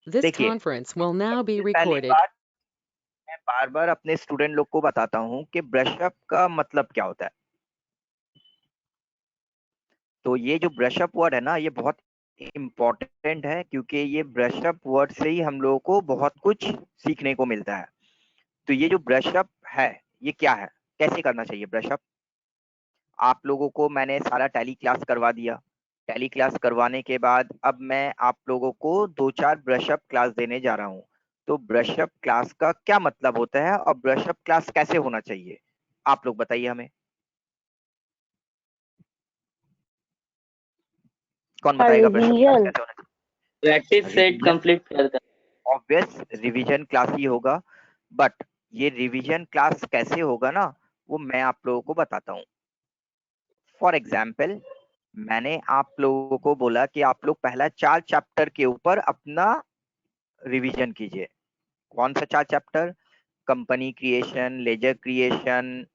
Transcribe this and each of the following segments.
This देखिए, conference will now be सबसे पहली recorded. बात, मैं बार बार अपने स्टूडेंट लोग को बताता हूँ कि ब्रशअप का मतलब क्या होता है। तो ये जो ब्रशअप वर्ड है ना, ये बहुत इम्पोर्टेंट है, क्योंकि ये ब्रशअप वर्ड से ही हम लोगों को बहुत कुछ सीखने को मिलता है। तो ये जो ब्रशअप है, ये क्या है, कैसे करना चाहिए ब्रशअप। आप लोगों को मैंने सारा टैली क्लास करवा दिया। टैली क्लास करवाने के बाद अब मैं आप लोगों को 2-4 ब्रशअप क्लास देने जा रहा हूँ। तो ब्रशअप क्लास का क्या मतलब होता है और ब्रशअप क्लास कैसे होना चाहिए, आप लोग बताइए हमें। कौन बताएगा ब्रशअप क्लास रिवीजन। कैसे होना प्रैक्टिस चाहिए। सेट रिवीजन, कंप्लीट करता ऑब्वियस रिवीजन क्लास ही होगा। बट ये रिवीजन क्लास कैसे होगा ना, वो मैं आप लोगों को बताता हूँ। फॉर एग्जाम्पल, मैंने आप लोगों को बोला कि आप लोग पहला 4 चैप्टर के ऊपर अपना रिवीजन कीजिए। कौन सा 4 chapter? Company creation, laser creation,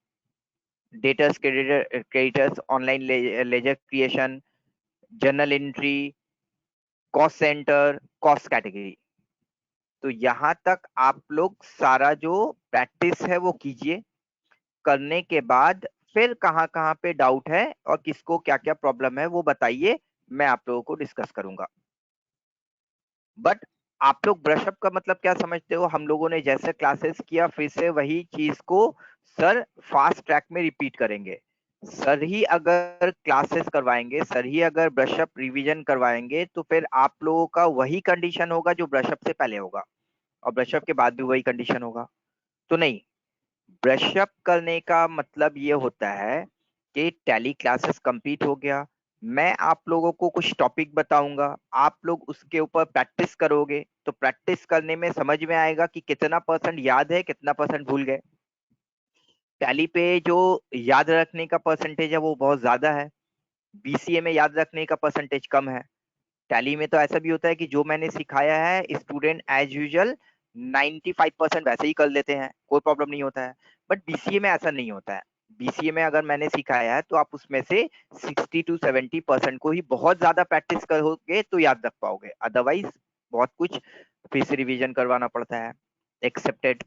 debtors creditors, online laser creation, journal entry, cost centre, cost category. तो यहाँ तक आप लोग सारा जो प्रैक्टिस है वो कीजिए। करने के बाद फिर कहाँ कहाँ पे डाउट है और किसको क्या क्या प्रॉब्लम है वो बताइए, मैं आप लोगों को डिस्कस करूंगा। बट आप लोग ब्रशअप का मतलब क्या समझते हो? हम लोगों ने जैसे क्लासेस किया फिर से वही चीज को सर फास्ट ट्रैक में रिपीट करेंगे। सर ही अगर क्लासेस करवाएंगे, सर ही अगर ब्रशअप रिवीजन करवाएंगे, तो फिर आप लोगों का वही कंडीशन होगा जो ब्रशअप से पहले होगा, और ब्रशअप के बाद भी वही कंडीशन होगा। तो नहीं, ब्रशअप करने का मतलब ये होता है कि टैली क्लासेस कंप्लीट हो गया, मैं आप लोगों को कुछ टॉपिक बताऊंगा, आप लोग उसके ऊपर प्रैक्टिस करोगे, तो प्रैक्टिस करने में समझ में आएगा कि कितना परसेंट याद है, कितना परसेंट भूल गए। टैली पे जो याद रखने का परसेंटेज है वो बहुत ज्यादा है, बीसीए में याद रखने का परसेंटेज कम है। टैली में तो ऐसा भी होता है कि जो मैंने सिखाया है स्टूडेंट एज यूजल 95% वैसे ही कर लेते हैं, कोई प्रॉब्लम नहीं होता है। बट बीसीए में ऐसा नहीं होता है। बीसीए में अगर मैंने सिखाया है तो आप उसमें से 60 to 70% को ही बहुत ज्यादा प्रैक्टिस करोगे तो याद रख पाओगे, अदरवाइज बहुत कुछ फिर से रिवीजन करवाना पड़ता है, एक्सेप्टेड।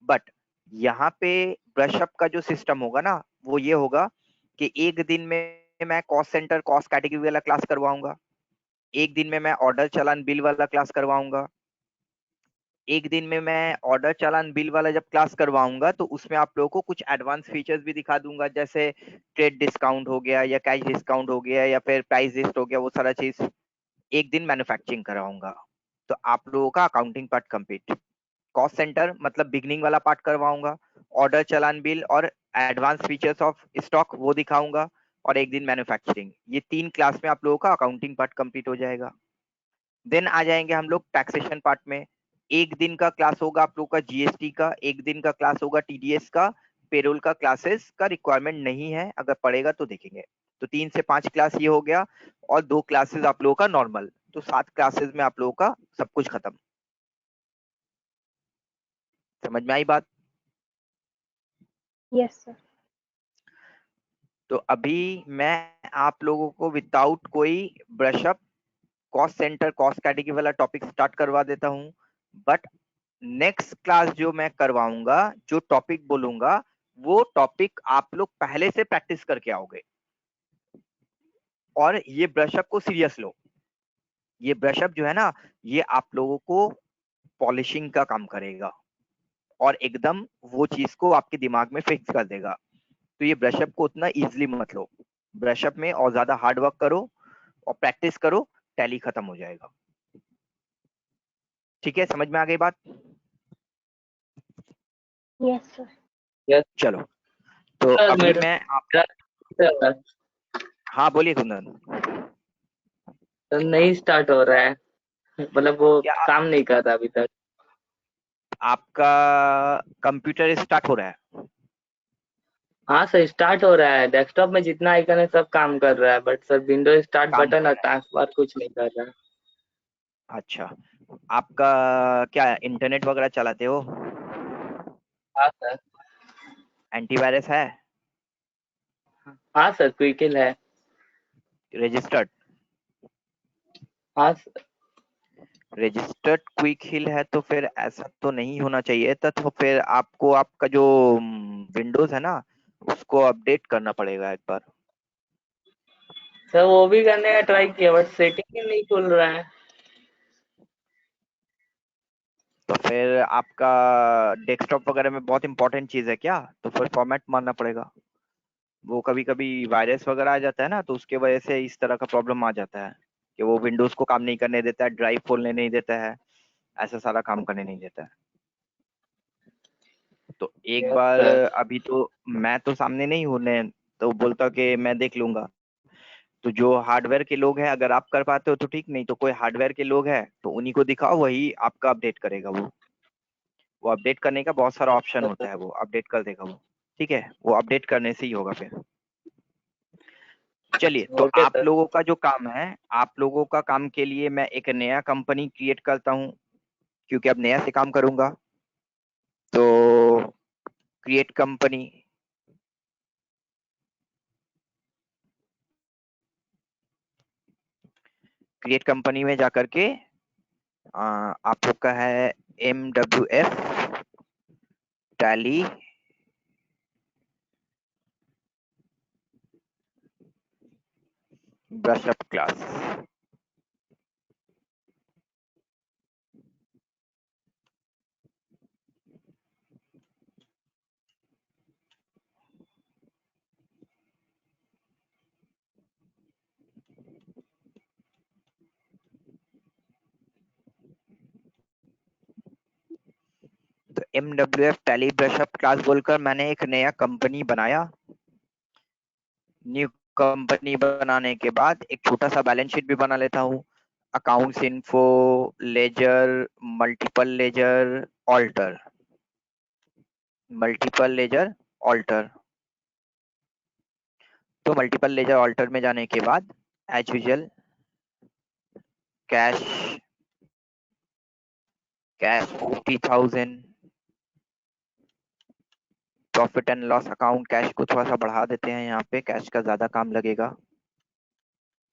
बट यहाँ पे ब्रशअप का जो सिस्टम होगा ना, वो ये होगा कि एक दिन में मैं कॉस्ट सेंटर कॉस्ट कैटेगरी वाला क्लास करवाऊंगा, एक दिन में मैं ऑर्डर चालान बिल वाला क्लास करवाऊंगा, एक दिन में मैं ऑर्डर चालान बिल वाला जब क्लास करवाऊंगा तो उसमें आप लोगों को कुछ एडवांस फीचर्स भी दिखा दूंगा, जैसे ट्रेड डिस्काउंट हो गया या कैश डिस्काउंट हो गया या फिर प्राइस लिस्ट हो गया, वो सारा चीज। एक दिन मैन्युफैक्चरिंग कराऊंगा। तो आप लोगों का accounting part complete. Cost centre मतलब बिगनिंग वाला पार्ट करवाऊंगा, ऑर्डर चालान बिल और एडवांस फीचर्स ऑफ स्टॉक वो दिखाऊंगा, और एक दिन मैन्युफैक्चरिंग। ये 3 क्लास में आप लोगों का अकाउंटिंग पार्ट कंप्लीट हो जाएगा। देन आ जाएंगे हम लोग टैक्सेशन पार्ट में। एक दिन का क्लास होगा आप लोग का जीएसटी का, एक दिन का क्लास होगा टीडीएस का। पेरोल का क्लासेस का रिक्वायरमेंट नहीं है, अगर पड़ेगा तो देखेंगे। तो 3 से 5 क्लास ये हो गया, और 2 क्लासेस आप लोगों का नॉर्मल। तो 7 क्लासेस में आप लोगों का सब कुछ खत्म। समझ में आई बात? Yes sir. तो अभी मैं आप लोगों को विदाउट कोई brush-up cost centre cost category वाला टॉपिक स्टार्ट करवा देता हूँ। बट नेक्स्ट क्लास जो मैं करवाऊंगा, जो टॉपिक बोलूंगा, वो टॉपिक आप लोग पहले से प्रैक्टिस करके आओगे। और ये ब्रशअप को सीरियस लो। ये ब्रशअप जो है ना, ये आप लोगों को पॉलिशिंग का काम करेगा, और एकदम वो चीज को आपके दिमाग में फिक्स कर देगा। तो ये ब्रशअप को उतना इजिली मत लो। ब्रशअप में और ज्यादा हार्ड वर्क करो और प्रैक्टिस करो, टैली खत्म हो जाएगा। ठीक है, समझ में आ गई बात? Yes sir. यस चलो, तो सर। अभी मैं आप, मेरा हाँ बोलिए कुंदन। नहीं स्टार्ट हो रहा है, मतलब वो क्या काम नहीं कर रहा अभी तक। आपका कंप्यूटर स्टार्ट हो रहा है? हाँ सर, स्टार्ट हो रहा है। डेस्कटॉप में जितना आइकन है सब काम कर रहा है, बट सर विंडो स्टार्ट काम बटन कर और रहा टास्क बार कुछ नहीं कर रहा है। है, अच्छा। आपका क्या इंटरनेट वगैरह चलाते हो? हाँ सर। एंटीवायरस है? हाँ सर, क्विकल है। रजिस्टर्ड? हाँ सर। रजिस्टर्ड क्विक हिल है तो फिर ऐसा तो नहीं होना चाहिए था, तो फिर आपको आपका जो विंडोज है ना उसको अपडेट करना पड़ेगा एक बार। सर वो भी करने का ट्राई किया बट सेटिंग ही नहीं खुल रहा है। तो फिर आपका डेस्कटॉप वगैरह में बहुत इंपॉर्टेंट चीज है क्या? तो फिर फॉर्मेट मारना पड़ेगा। वो कभी कभी वायरस वगैरह आ जाता है ना, तो उसके वजह से इस तरह का प्रॉब्लम आ जाता है कि वो विंडोज को काम नहीं करने देता है, ड्राइव खोलने नहीं देता है, ऐसा सारा काम करने नहीं देता है। तो एक यस बार, सर। अभी तो मैं तो सामने नहीं हूँ ने, तो बोलता कि मैं देख लूंगा। तो जो हार्डवेयर के लोग हैं, अगर आप कर पाते हो तो ठीक, नहीं तो कोई हार्डवेयर के लोग हैं तो उन्हीं को दिखाओ, वही आपका अपडेट करेगा। वो अपडेट करने का बहुत सारा ऑप्शन होता है, वो अपडेट कर देगा वो। ठीक है, वो अपडेट करने से ही होगा फिर। चलिए, तो ओके आप सर। लोगों का जो काम है, आप लोगों का काम के लिए मैं एक नया कंपनी क्रिएट करता हूँ, क्योंकि अब नया से काम करूंगा। तो क्रिएट कंपनी, क्रिएट कंपनी में जाकर के आप लोग का है MWF टैली ब्रशअप क्लास। तो MWF टैली ब्रशअप क्लास बोलकर मैंने एक नया कंपनी बनाया। न्यू कंपनी बनाने के बाद एक छोटा सा बैलेंस शीट भी बना लेता हूँ। Accounts info, ledger, multiple ledger, alter, multiple ledger, alter. तो मल्टीपल लेजर ऑल्टर में जाने के बाद as usual cash, cash 50,000। Profit and loss account, cash को थोड़ा सा बढ़ा देते हैं, यहाँ पे कैश का ज्यादा काम लगेगा।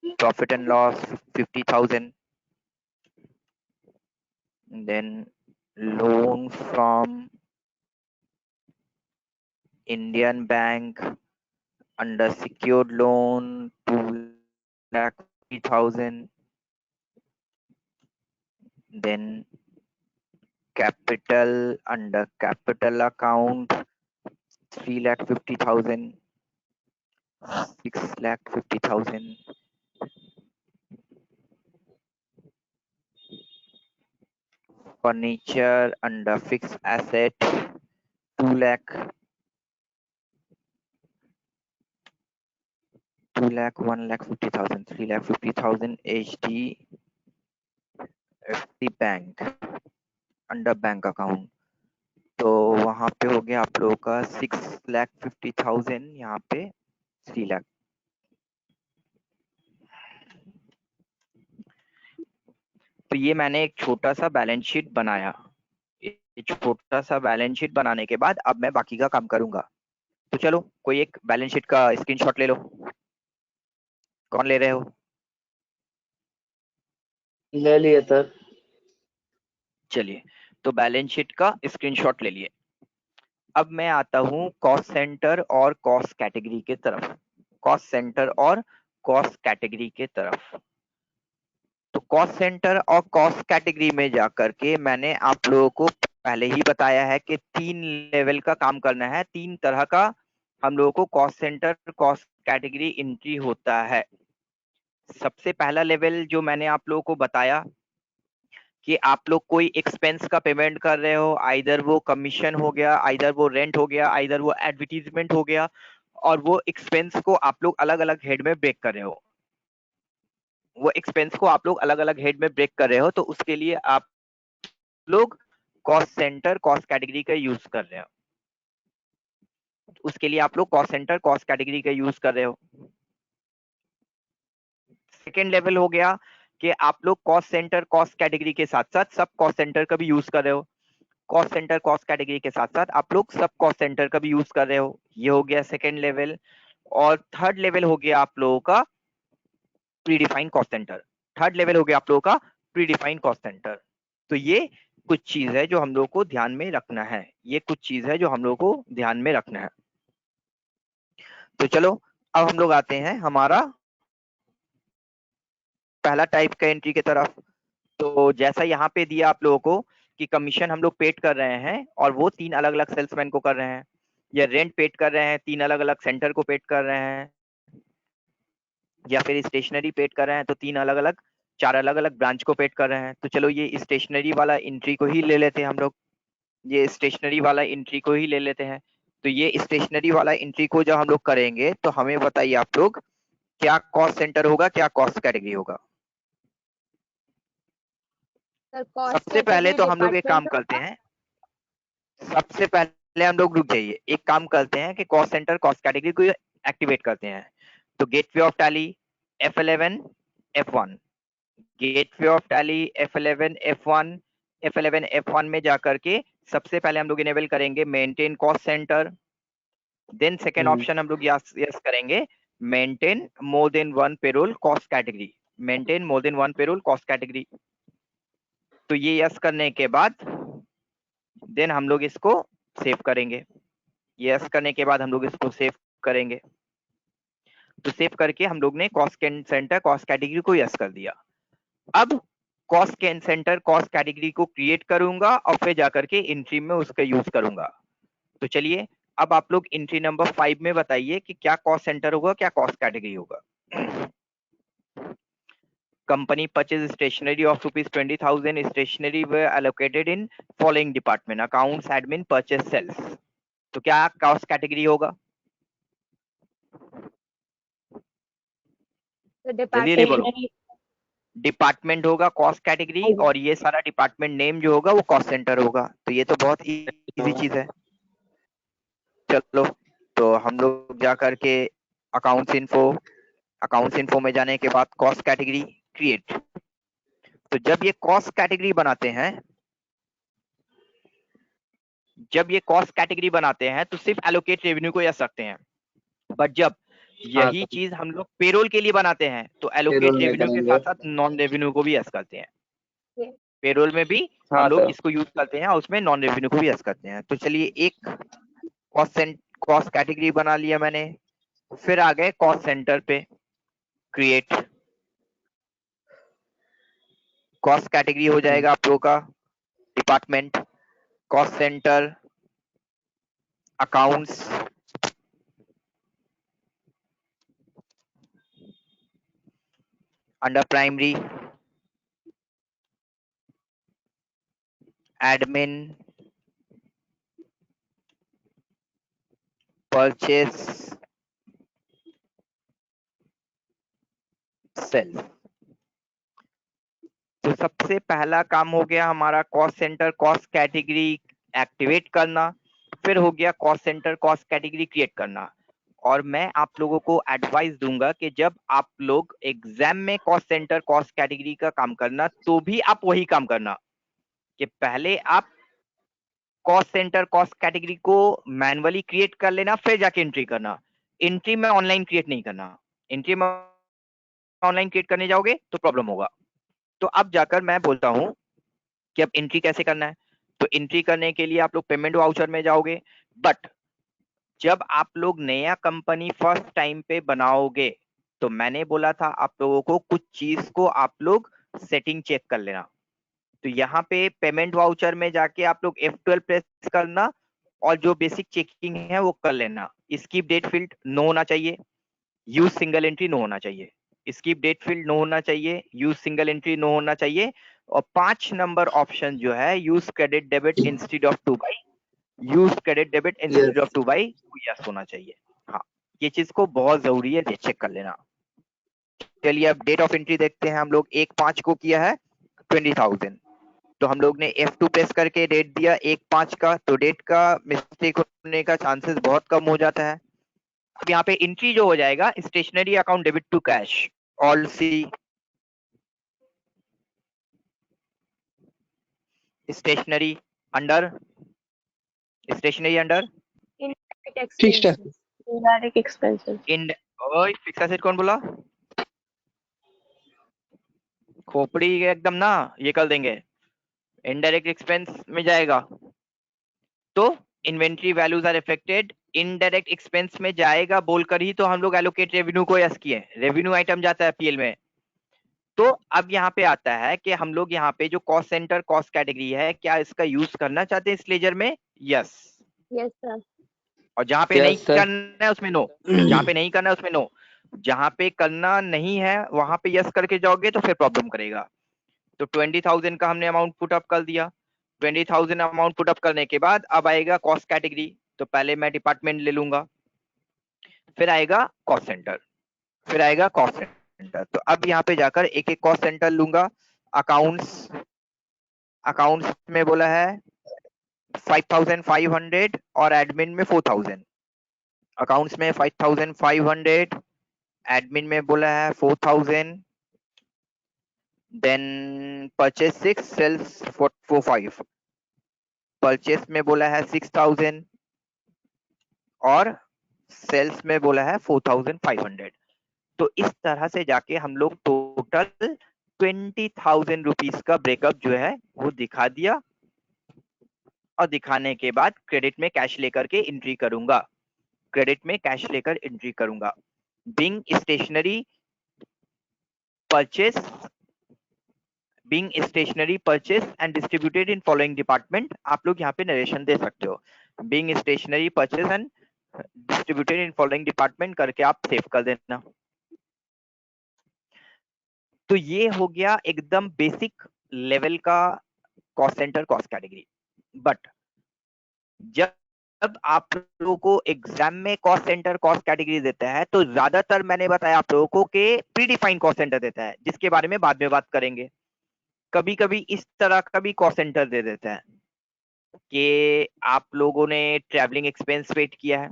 Profit and loss 50,000। Then loan from Indian bank under secured loan 2,50,000. Then capital under capital account 3,50,000, 6,50,000. Furniture under fixed asset 2 lakh, 2 lakh, 1,50,000, 3,50,000 HDFC bank under bank account. तो वहां पे हो गया आप लोगों का 6,50,000, यहाँ पे 3 लाख। तो ये मैंने एक छोटा सा बैलेंस शीट बनाया। ये छोटा सा बैलेंस शीट बनाने के बाद अब मैं बाकी का काम करूंगा। तो चलो, कोई एक बैलेंस शीट का स्क्रीनशॉट ले लो। कौन ले रहे हो? ले लिए सर। चलिए, तो बैलेंस शीट का स्क्रीनशॉट ले लिए। अब मैं आता हूँ कॉस्ट सेंटर और कॉस्ट कैटेगरी के तरफ। कॉस्ट सेंटर और कॉस्ट कैटेगरी के तरफ। तो कॉस्ट सेंटर और कॉस्ट कैटेगरी में जाकर के मैंने आप लोगों को पहले ही बताया है कि 3 लेवल का काम करना है, 3 तरह का हम लोगों को cost centre cost category entry होता है। सबसे पहला लेवल जो मैंने आप लोगों को बताया कि आप लोग कोई एक्सपेंस का पेमेंट कर रहे हो, आइदर वो कमीशन हो गया, आइदर वो रेंट हो गया, आइदर वो एडवर्टीजमेंट हो गया, और वो एक्सपेंस को आप लोग अलग अलग हेड में ब्रेक कर रहे हो। वो एक्सपेंस को आप लोग अलग अलग हेड में ब्रेक कर रहे हो, तो उसके लिए आप लोग कॉस्ट सेंटर कॉस्ट कैटेगरी का यूज कर रहे हो। उसके लिए आप लोग कॉस्ट सेंटर कॉस्ट कैटेगरी का यूज कर रहे हो। सेकेंड लेवल हो गया कि आप लोग कॉस्ट सेंटर कॉस्ट कैटेगरी के साथ साथ सब कॉस्ट सेंटर का भी यूज कर रहे हो। कॉस्ट सेंटर कॉस्ट कैटेगरी के साथ साथ आप लोग सब कॉस्ट सेंटर का भी यूज कर रहे हो। ये हो गया सेकेंड लेवल। और थर्ड लेवल हो गया आप लोगों का pre defined cost centre. Third level हो गया आप लोगों का प्री डिफाइंड कॉस्ट सेंटर। तो ये कुछ चीज है जो हम लोग को ध्यान में रखना है, ये कुछ चीज है जो हम लोग को ध्यान में रखना है। तो चलो अब हम लोग आते हैं हमारा पहला टाइप का एंट्री की तरफ। तो जैसा यहाँ पे दिया आप लोगों को कि कमीशन हम लोग पेड कर रहे हैं और वो 3 अलग अलग सेल्समैन को कर रहे हैं, या रेंट पेड कर रहे हैं 3 अलग अलग सेंटर को पेड कर रहे हैं, या फिर स्टेशनरी पेड कर रहे हैं तो 4 अलग अलग ब्रांच को पेड कर रहे हैं। तो चलो ये स्टेशनरी वाला एंट्री को ही ले लेते हैं हम लोग, ये स्टेशनरी वाला एंट्री को ही ले लेते हैं। तो ये स्टेशनरी वाला एंट्री को जब हम लोग करेंगे तो हमें बताइए आप लोग क्या कॉस्ट सेंटर होगा, क्या कॉस्ट कैटेगरी होगा। सबसे पहले तो हम लोग एक काम करते हैं, सबसे पहले हम लोग रुक जाइए, एक काम करते हैं कि कॉस्ट सेंटर कॉस्ट कैटेगरी को एक्टिवेट करते हैं। तो gateway of tally F11 F1, gateway of tally F11 F1, F11 F1 में जाकर के सबसे पहले हम लोग इनेबल करेंगे maintain cost centre. Then second option हम लोग यस करेंगे maintain more than one payroll cost category, maintain more than one payroll cost category. तो ये यस करने के बाद देन हम लोग इसको सेव करेंगे, यस करने के बाद हम लोग इसको सेव करेंगे। तो सेव करके हम लोग ने कॉस्ट सेंटर कॉस्ट कैटेगरी को यस कर दिया। अब कॉस्ट सेंटर कॉस्ट कैटेगरी को क्रिएट करूंगा और फिर जाकर के एंट्री में उसका यूज करूंगा। तो चलिए अब आप लोग एंट्री नंबर 5 में बताइए कि क्या कॉस्ट सेंटर होगा, क्या कॉस्ट कैटेगरी होगा। Company purchased stationery of rupees 20,000. Stationery were allocated in following department: accounts, admin, purchase, sales. तो क्या कॉस्ट कैटेगरी होगा? जल्दी बोलो। डिपार्टमेंट होगा कॉस्ट कैटेगरी, और ये सारा डिपार्टमेंट नेम जो होगा वो कॉस्ट सेंटर होगा। तो ये तो बहुत इजी चीज है। चलो तो हम लोग जा करके अकाउंट्स इन्फो में जाने के बाद कॉस्ट कैटेगरी क्रिएट। तो जब ये कॉस्ट कैटेगरी बनाते हैं, तो सिर्फ एलोकेट रेवेन्यू को यस रखते हैं। बट जब यही चीज हम लोग पेरोल के लिए बनाते हैं तो एलोकेट रेवेन्यू के साथ साथ नॉन रेवेन्यू को भी यस करते हैं। पेरोल में भी हम लोग इसको यूज करते हैं और उसमें नॉन रेवेन्यू को भी यस करते हैं। तो चलिए एक कॉस्ट कैटेगरी बना लिया मैंने, फिर आ गए कॉस्ट सेंटर पे क्रिएट। कॉस्ट कैटेगरी हो जाएगा आप लोगों का department, cost centre, accounts, under primary admin, purchase, sales. तो सबसे पहला काम हो गया हमारा cost centre cost category activate करना, फिर हो गया cost centre cost category create करना। और मैं आप लोगों को एडवाइस दूंगा कि जब आप लोग एग्जाम में कॉस्ट सेंटर कॉस्ट कैटेगरी का काम करना तो भी आप वही काम करना कि पहले आप कॉस्ट सेंटर कॉस्ट कैटेगरी को मैनुअली क्रिएट कर लेना, फिर जाके एंट्री करना। एंट्री में ऑनलाइन क्रिएट नहीं करना, एंट्री में ऑनलाइन क्रिएट करने जाओगे तो प्रॉब्लम होगा। तो अब जाकर मैं बोलता हूं कि अब एंट्री कैसे करना है। तो एंट्री करने के लिए आप लोग पेमेंट वाउचर में जाओगे, बट जब आप लोग नया कंपनी फर्स्ट टाइम पे बनाओगे तो मैंने बोला था आप लोगों को कुछ चीज को आप लोग सेटिंग चेक कर लेना। तो यहाँ पे पेमेंट वाउचर में जाके आप लोग F12 प्रेस करना और जो बेसिक चेकिंग है वो कर लेना। स्किप डेट फील्ड नो होना चाहिए, यूज सिंगल एंट्री नो होना चाहिए, स्किप डेट फील्ड नो होना चाहिए, यूज सिंगल एंट्री नो होना चाहिए, और 5 नंबर ऑप्शन जो है use credit debit instead of two by, use credit debit instead of two by yes होना चाहिए। हाँ ये चीज को बहुत जरूरी है, चेक कर लेना। चलिए अब डेट ऑफ एंट्री देखते हैं। हम लोग 1/5 को किया है 20,000, तो हम लोग ने F2 प्रेस करके डेट दिया 1/5 का, तो डेट का मिस्टेक होने का चांसेस बहुत कम हो जाता है। अब यहाँ पे एंट्री जो हो जाएगा stationery account debit to cash, alt C, stationery under indirect expenses इन। ओए फिक्स एसेट कौन बोला? खोपड़ी एकदम ना ये कर देंगे, इनडायरेक्ट एक्सपेंस में जाएगा तो inventory values are affected, indirect expense में जाएगा बोलकर ही तो हम लोग एलोकेट रेवेन्यू को यस किए, रेवेन्यू आइटम जाता है पीएल में। तो अब यहाँ पे आता है कि हम लोग यहाँ पे जो कॉस्ट सेंटर कॉस्ट कैटेगरी है, क्या इसका यूज करना चाहते हैं इस लेजर में? यस। Yes sir. और जहाँ पे नहीं यस सर। करना है उसमें नो, जहाँ पे नहीं करना है उसमें नो, जहाँ पे करना नहीं है वहां पे यस करके जाओगे तो फिर प्रॉब्लम करेगा। तो 20,000 का हमने अमाउंट पुट अप कर दिया। 20,000 अमाउंट पुट अप करने के बाद अब आएगा कॉस्ट कैटेगरी, तो पहले मैं डिपार्टमेंट ले लूंगा, फिर आएगा कॉस्ट सेंटर, फिर आएगा कॉस्ट सेंटर। तो अब यहाँ पे जाकर एक एक कॉस्ट सेंटर लूंगा। अकाउंट्स, अकाउंट्स में बोला है 5,500 और एडमिन में 4,000। अकाउंट्स में 5,500, एडमिन में बोला है 4,000, देन परचेस 6, सेल्स 45, परचेस में बोला है 6,000 और सेल्स में बोला है 4,500। तो इस तरह से जाके हम लोग टोटल 20,000 रुपीज का ब्रेकअप जो है वो दिखा दिया, और दिखाने के बाद क्रेडिट में कैश लेकर के एंट्री करूंगा, क्रेडिट में कैश लेकर एंट्री करूंगा। Being stationery purchase, being stationery purchase and distributed in following department, आप लोग यहाँ पे नरेशन दे सकते हो, being stationery purchase and distributed in following department करके आप सेव कर देना। तो ये हो गया एकदम बेसिक लेवल का cost centre cost category. But जब आप लोगों को एग्जाम में कॉस्ट सेंटर कॉस्ट कैटेगरी देता है तो ज्यादातर मैंने बताया आप लोगों को कि प्री डिफाइंड कॉस्ट सेंटर देता है, जिसके बारे में बाद में बात करेंगे। कभी कभी इस तरह का भी कॉस्ट सेंटर दे देता है कि आप लोगों ने ट्रैवलिंग एक्सपेंस पेड किया है,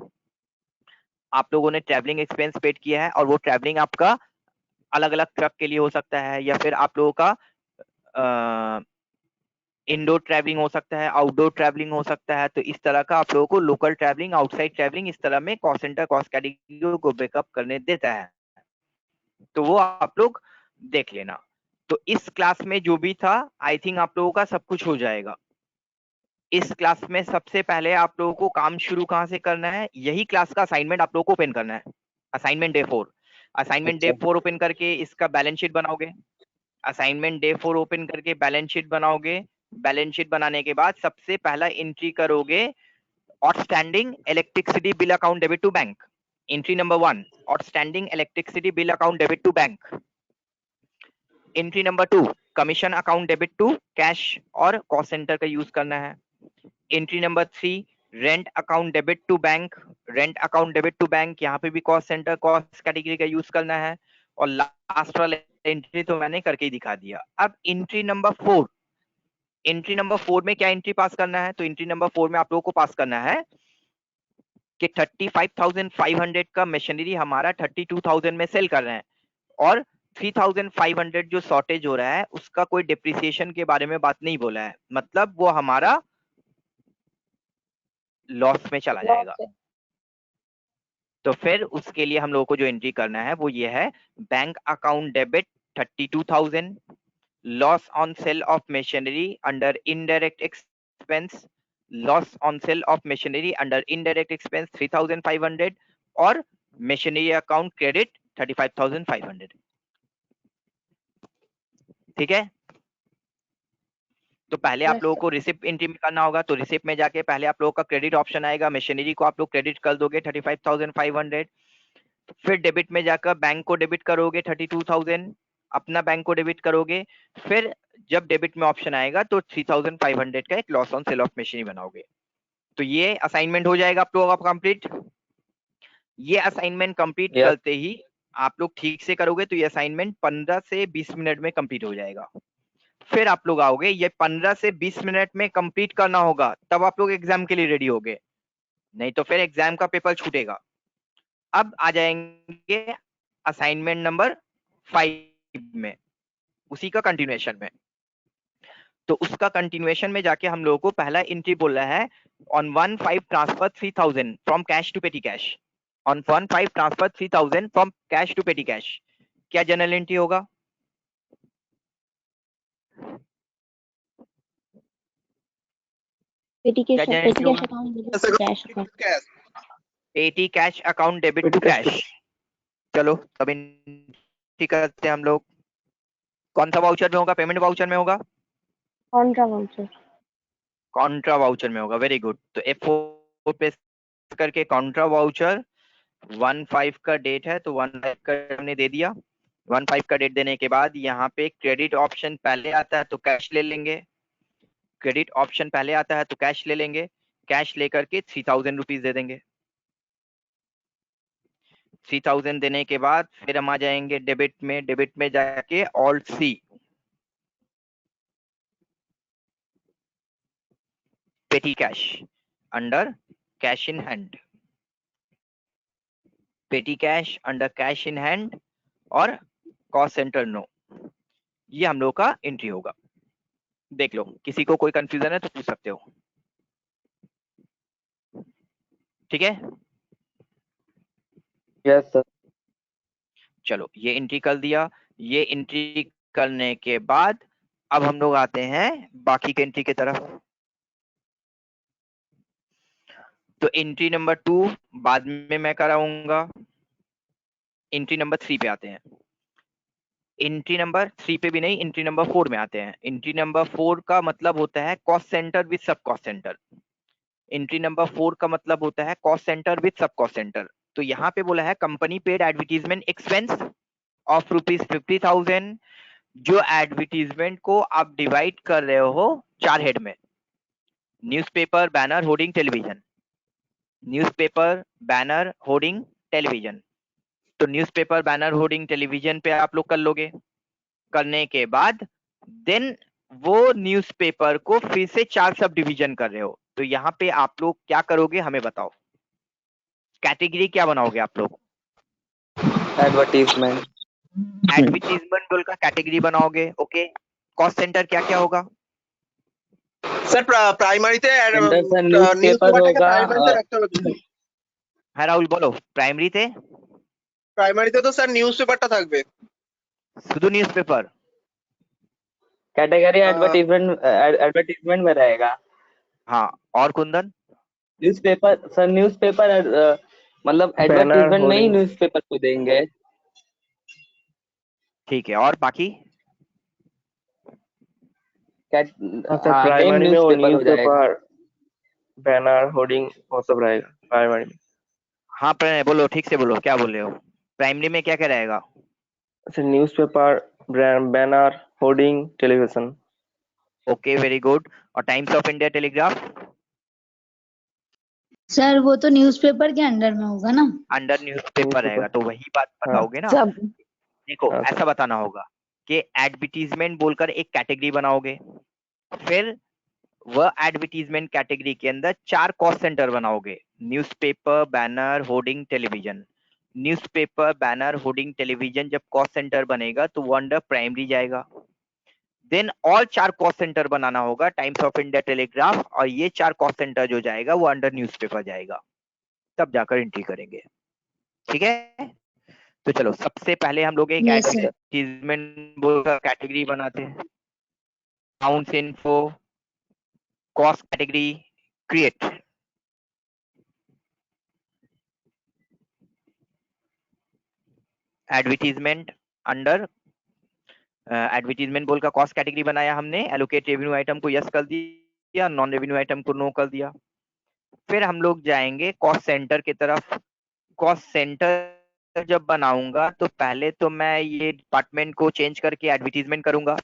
आप लोगों ने ट्रैवलिंग एक्सपेंस पेड किया है और वो ट्रैवलिंग आपका अलग अलग ट्रक के लिए हो सकता है, या फिर आप लोगों का इंडोर ट्रैवलिंग हो सकता है, आउटडोर ट्रैवलिंग हो सकता है। तो इस तरह का आप लोगों को लोकल ट्रैवलिंग, आउटसाइड ट्रैवलिंग, इस तरह में कॉस्ट सेंटर कॉस्ट कैटेगरी को बैकअप करने देता है। तो वो आप लोग देख लेना। तो इस क्लास में जो भी था आई थिंक आप लोगों का सब कुछ हो जाएगा। इस क्लास में सबसे पहले आप लोगों को काम शुरू कहाँ से करना है, यही क्लास का असाइनमेंट आप लोगों को ओपन करना है, assignment day 4। Assignment day 4 open करके इसका बैलेंस शीट बनाओगे, असाइनमेंट डे 4 ओपन करके बैलेंस शीट बनाओगे। बैलेंस शीट बनाने के बाद सबसे पहला एंट्री करोगे outstanding electricity bill account debit to bank. Entry number 1, outstanding electricity bill account debit to bank. Entry number 2, commission account debit to cash और cost centre का यूज करना है। Entry number 3, rent account debit to bank, rent account debit to bank, यहाँ पे भी cost centre cost category का use करना है। और लास्ट वाला एंट्री तो मैंने करके ही दिखा दिया। अब एंट्री नंबर 4, एंट्री नंबर 4 में क्या एंट्री पास करना है? तो एंट्री नंबर 4 में आप लोगों को पास करना है कि 35,500 का मशीनरी हमारा 32,000 में सेल कर रहे हैं, और 3,500 जो शॉर्टेज हो रहा है उसका कोई डिप्रिसिएशन के बारे में बात नहीं बोला है, मतलब वो हमारा लॉस में चला जाएगा। तो फिर उसके लिए हम लोगों को जो एंट्री करना है वो ये है, bank account debit 32,000, loss on sale of machinery under indirect expense, loss on sale of machinery under indirect expense 3,500, और मशीनरी अकाउंट क्रेडिट 35,500। ठीक है। तो पहले आप लोगों को रिसिप्ट एंट्री में करना होगा, तो रिसिप्ट में जाके पहले आप लोगों का क्रेडिट ऑप्शन आएगा, मशीनरी को आप लोग क्रेडिट कर दोगे 35,500। फिर डेबिट में जाकर बैंक को डेबिट करोगे 32,000, अपना बैंक को डेबिट करोगे। फिर जब डेबिट में ऑप्शन आएगा तो 3,500 का एक loss on sale of machinery बनाओगे। तो ये असाइनमेंट हो जाएगा आप लोगों का कंप्लीट। ये असाइनमेंट कंप्लीट करते ही आप लोग ठीक से करोगे तो ये असाइनमेंट 15 से 20 मिनट में कंप्लीट हो जाएगा। फिर आप लोग आओगे, ये 15 से 20 मिनट में कंप्लीट करना होगा, तब आप लोग एग्जाम के लिए रेडी होगे, नहीं तो फिर एग्जाम का पेपर छूटेगा। अब आ जाएंगे असाइनमेंट नंबर 5 में, उसी का कंटिन्यूएशन में। तो उसका कंटिन्यूएशन में जाके हम लोगों को पहला एंट्री बोल रहा है, on 1/5 transfer 3,000 from cash to petty cash, on 1/5 transfer 3,000 from cash to petty cash. क्या जनरल एंट्री होगा? पेटी कैश क्या जनरेट होगा? Account debit cash account. Petty cash account debit to cash. चलो तब एंट्री करते हैं हम लोग। कौन सा वाउचर में होगा? पेमेंट वाउचर में होगा? Contra voucher. कॉन्ट्रा वाउचर में होगा। Very good. तो F4 पे करके कॉन्ट्रा वाउचर 1/5 का डेट है तो 1/5 का हमने दे दिया। 1/5 का डेट देने के बाद यहाँ पे क्रेडिट ऑप्शन पहले आता है तो कैश ले लेंगे। क्रेडिट ऑप्शन पहले आता है तो कैश ले लेंगे। कैश लेकर के 3000 रुपीज दे देंगे। 3000 देने के बाद फिर हम आ जाएंगे डेबिट में। डेबिट में जाके alt C, petty cash under cash in hand. Petty cash under cash in hand और कॉस्ट सेंटर नो, ये हम लोग का एंट्री होगा। देख लो, किसी को कोई कंफ्यूजन है तो पूछ सकते हो। ठीक है? Yes sir. चलो ये एंट्री कर दिया। ये एंट्री करने के बाद अब हम लोग आते हैं बाकी के एंट्री की तरफ। तो एंट्री नंबर 2 बाद में मैं कराऊंगा। एंट्री नंबर 3 पे आते हैं। एंट्री नंबर 3 पे भी नहीं, एंट्री नंबर 4 में आते हैं। एंट्री नंबर 4 का मतलब होता है कॉस्ट सेंटर विद सब कॉस्ट सेंटर। एंट्री नंबर 4 का मतलब होता है कॉस्ट सेंटर विद सब कॉस्ट सेंटर। तो यहाँ पे बोला है company paid advertisement expense of ₹50,000, जो एडवर्टीजमेंट को आप डिवाइड कर रहे हो 4 हेड में: newspaper, banner, hoarding, television. Newspaper, banner, hoarding, television. तो न्यूज़पेपर, बैनर, होर्डिंग, टेलीविजन पे आप लोग कर लोगे। करने के बाद देन वो न्यूज़पेपर को फिर से 4 सब डिवीजन कर रहे हो, तो यहाँ पे आप लोग क्या करोगे हमें बताओ। कैटेगरी क्या बनाओगे आप लोग? एडवर्टीजमेंट। एडवर्टीजमेंट बोलकर कैटेगरी बनाओगे। ओके। कॉस्ट सेंटर क्या क्या होगा? सर प्राइमरीতে सेंटर सर न्यूज़पेपर নিউজপেপারটাকে होगा। প্রাইমারিতে রাখতে হবে। হ্যাঁ রাহুল বলো। প্রাইমারিতে? প্রাইমারিতে তো স্যার নিউজপেপারটা থাকবে। শুধু নিউজপেপার? कैटेगरी एडवर्टीजमेंट में रहेगा। हाँ, और कुंदन? न्यूज़पेपर सर, न्यूज़पेपर मतलब एडवर्टीजमेंट में ही न्यूज़पेपर को देंगे। ठीक है, और बाकी? प्राइमरी में वो न्यूज़पेपर, बैनर, होर्डिंग वो सब रहेगा प्राइमरी में। हाँ प्रणय बोलो, ठीक से बोलो, क्या बोल रहे हो? प्राइमरी में क्या क्या रहेगा? अच्छा, newspaper, banner, hoarding, television. Okay, very good. और Times of India, Telegraph? Sir वो तो न्यूज़पेपर के अंडर में होगा ना। अंडर न्यूज़पेपर रहेगा, तो वही बात हाँ। बताओगे ना। सब देखो हाँ। ऐसा बताना होगा कि एडवर्टीजमेंट बोलकर एक कैटेगरी बनाओगे, फिर वह एडवर्टीजमेंट कैटेगरी के अंदर 4 कॉस्ट सेंटर बनाओगे: newspaper, banner, hoarding, television. Newspaper, banner, hoarding, television जब कॉस्ट सेंटर बनेगा तो वो अंडर प्राइमरी जाएगा। देन और 4 कॉस्ट सेंटर बनाना होगा: टाइम्स ऑफ इंडिया, टेलीग्राफ, और ये 4 कॉस्ट सेंटर जो जाएगा वो अंडर न्यूज़पेपर जाएगा। तब जाकर एंट्री करेंगे। ठीक है? तो चलो सबसे पहले हम लोग एक Yes, sir. एडवर्टीजमेंट बोलकर कैटेगरी बनाते हैं। Accounts info, cost category create. Advertisement under advertisement बोलकर कॉस्ट कैटेगरी बनाया हमने। एलोकेट रेवेन्यू आइटम को यस कर दिया, नॉन रेवेन्यू आइटम को नो कर दिया। फिर हम लोग जाएंगे कॉस्ट सेंटर की तरफ। कॉस्ट सेंटर जब बनाऊंगा तो पहले तो मैं ये डिपार्टमेंट को चेंज करके एडवर्टीजमेंट करूंगा।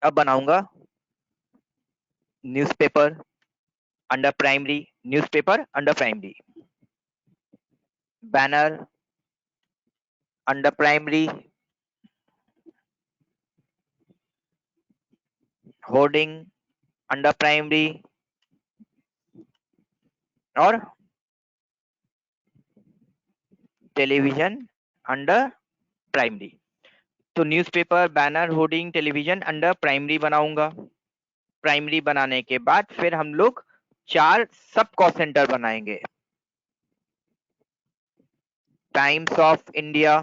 अब बनाऊंगा newspaper under primary, newspaper under primary, banner under primary, hoarding under primary, और टेलीविजन अंडर प्राइमरी। तो newspaper, banner, hoarding, television under primary बनाऊंगा। प्राइमरी बनाने के बाद फिर हम लोग 4 सब कॉस्ट सेंटर बनाएंगे: times of India,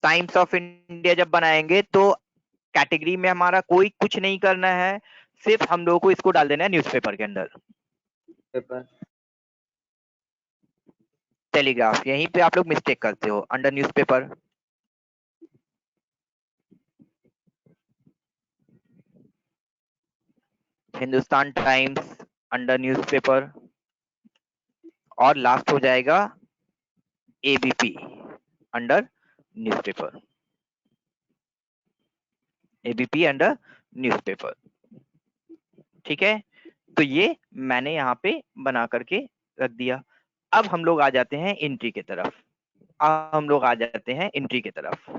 times of India जब बनाएंगे तो कैटेगरी में हमारा कोई कुछ नहीं करना है, सिर्फ हम लोगों को इसको डाल देना है न्यूज़पेपर के अंदर। पेपर। टेलीग्राफ, यहीं पे आप लोग मिस्टेक करते हो, under newspaper. Hindustan times under newspaper, और लास्ट हो जाएगा ABP under newspaper. ABP under newspaper, ठीक है। तो ये मैंने यहाँ पे बना करके रख दिया। अब हम लोग आ जाते हैं एंट्री की तरफ।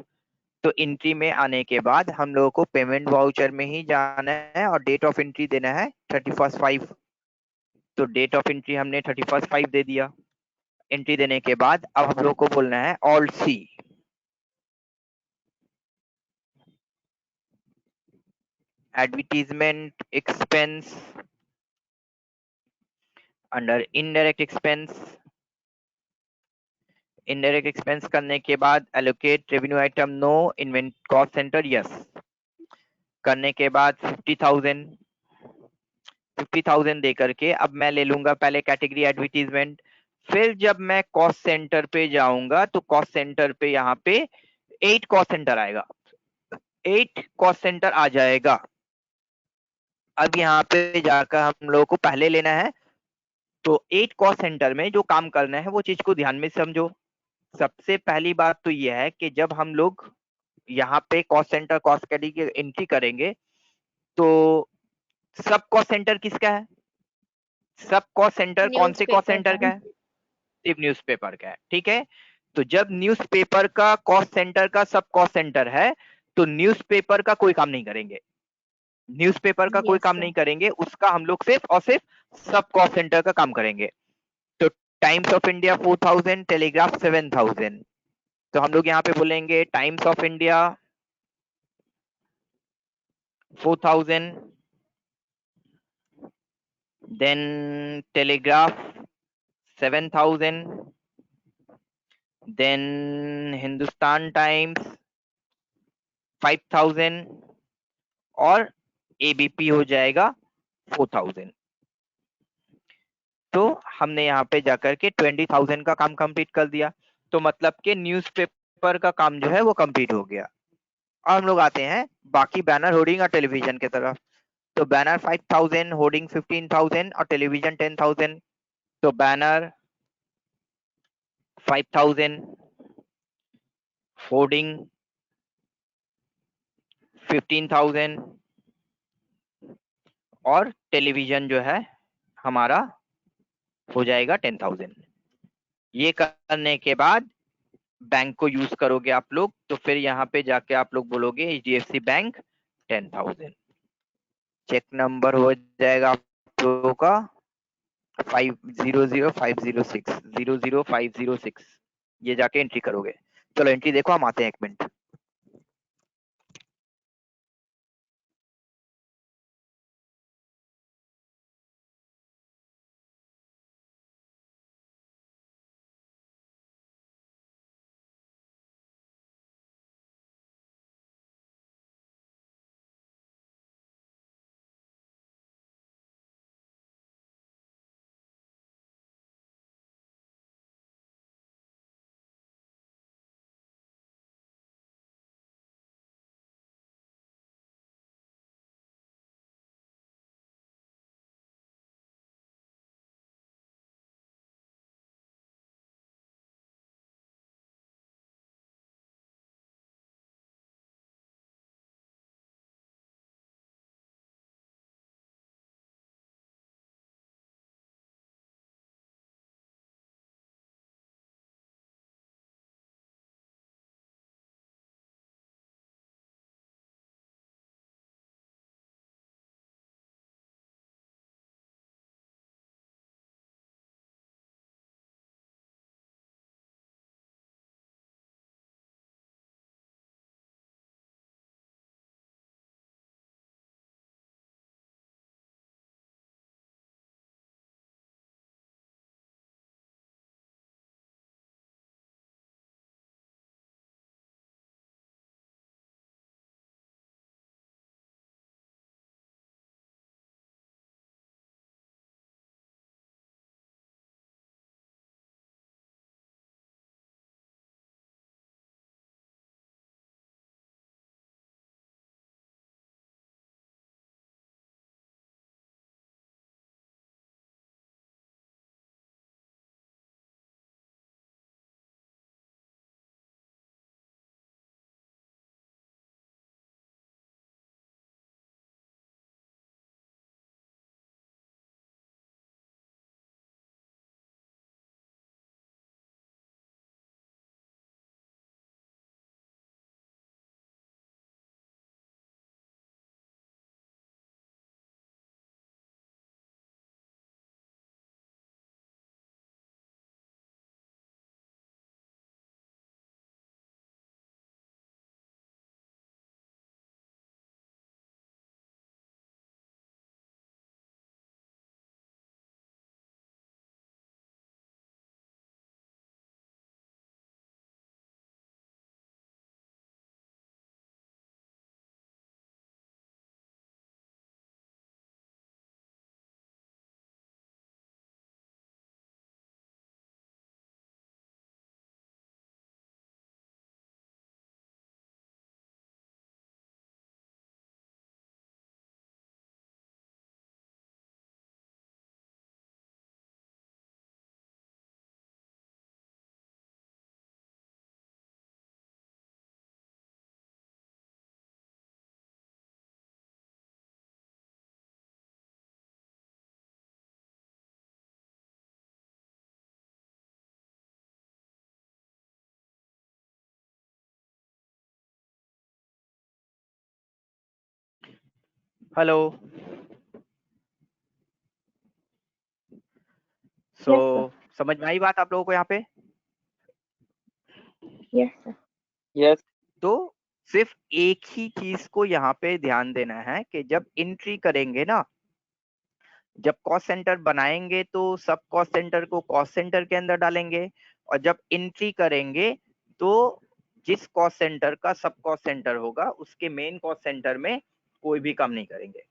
तो एंट्री में आने के बाद हम लोगों को पेमेंट वाउचर में ही जाना है और डेट ऑफ एंट्री देना है 31/5। तो डेट ऑफ एंट्री हमने 31/5 दे दिया। एंट्री देने के बाद अब हम लोग को बोलना है alt C, advertisement expense under indirect expense. Indirect expense करने के बाद allocate revenue item no, invent cost centre yes करने के बाद 50,000 दे करके अब मैं ले लूंगा पहले कैटेगरी एडवर्टीजमेंट। फिर जब मैं कॉस्ट सेंटर पे जाऊंगा तो कॉस्ट सेंटर पे यहाँ पे 8 कॉस्ट सेंटर आएगा, 8 कॉस्ट सेंटर आ जाएगा। अब यहाँ पे जाकर हम लोगों को पहले लेना है, तो 8 कॉस्ट सेंटर में जो काम करना है वो चीज को ध्यान में समझो। सबसे पहली बात तो यह है कि जब हम लोग यहाँ पे कॉस्ट सेंटर कॉस्ट कैटेगरी की एंट्री करेंगे तो सब कॉस्ट सेंटर किसका है? सब कॉस्ट सेंटर कौन से कॉस्ट सेंटर का है? सिर्फ न्यूज़पेपर का है, ठीक है। तो जब न्यूज़पेपर का कॉस्ट सेंटर का सब कॉस्ट सेंटर है तो न्यूज़पेपर का कोई काम नहीं करेंगे, न्यूज़पेपर का कोई काम नहीं करेंगे, उसका हम लोग सिर्फ और सिर्फ सब कॉस्ट सेंटर का काम करेंगे। तो टाइम्स ऑफ इंडिया 4,000, टेलीग्राफ 7,000। तो हम लोग यहाँ पे बोलेंगे Times of India 4,000, then Telegraph 7,000, then Hindustan Times 5,000 और एबीपी हो जाएगा 4,000। तो हमने यहाँ पे जाकर के 20,000 का काम कंप्लीट कर दिया। तो मतलब कि न्यूज़पेपर का काम जो है वो कंप्लीट हो गया। अब हम लोग आते हैं बाकी बैनर, होर्डिंग और टेलीविजन की तरफ। तो बैनर 5,000, होर्डिंग 15,000 और टेलीविजन 10,000। तो बैनर 5,000, होर्डिंग 15,000 और टेलीविजन जो है हमारा हो जाएगा 10,000। ये करने के बाद बैंक को यूज करोगे आप लोग, तो फिर यहाँ पे जाके आप लोग बोलोगे HDFC बैंक 10,000। चेक नंबर हो जाएगा आप लोगों का 500,506 ये जाके एंट्री करोगे। चलो एंट्री देखो, हम आते हैं 1 मिनट। हेलो। सो समझ में आई बात आप लोगों को यहाँ पे? Yes sir. यस तो सिर्फ एक ही चीज को यहाँ पे ध्यान देना है कि जब एंट्री करेंगे ना, जब कॉस्ट सेंटर बनाएंगे तो सब कॉस्ट सेंटर को कॉस्ट सेंटर के अंदर डालेंगे, और जब एंट्री करेंगे तो जिस कॉस्ट सेंटर का सब कॉस्ट सेंटर होगा उसके मेन कॉस्ट सेंटर में कोई भी काम नहीं करेंगे,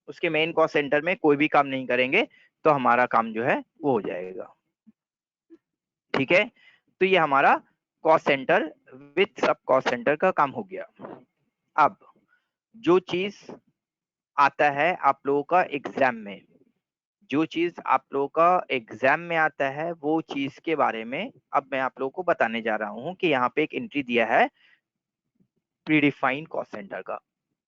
उसके मेन कॉस्ट सेंटर में कोई भी काम नहीं करेंगे, तो हमारा काम जो है वो हो जाएगा। ठीक है, तो ये हमारा कॉस्ट सेंटर विथ सब कॉस्ट सेंटर का काम हो गया। अब जो चीज आता है आप लोगों का एग्जाम में, जो चीज आप लोगों का एग्जाम में आता है वो चीज के बारे में अब मैं आप लोगों को बताने जा रहा हूं कि यहाँ पे एक एंट्री दिया है प्रीडिफाइंड कॉस्ट सेंटर का।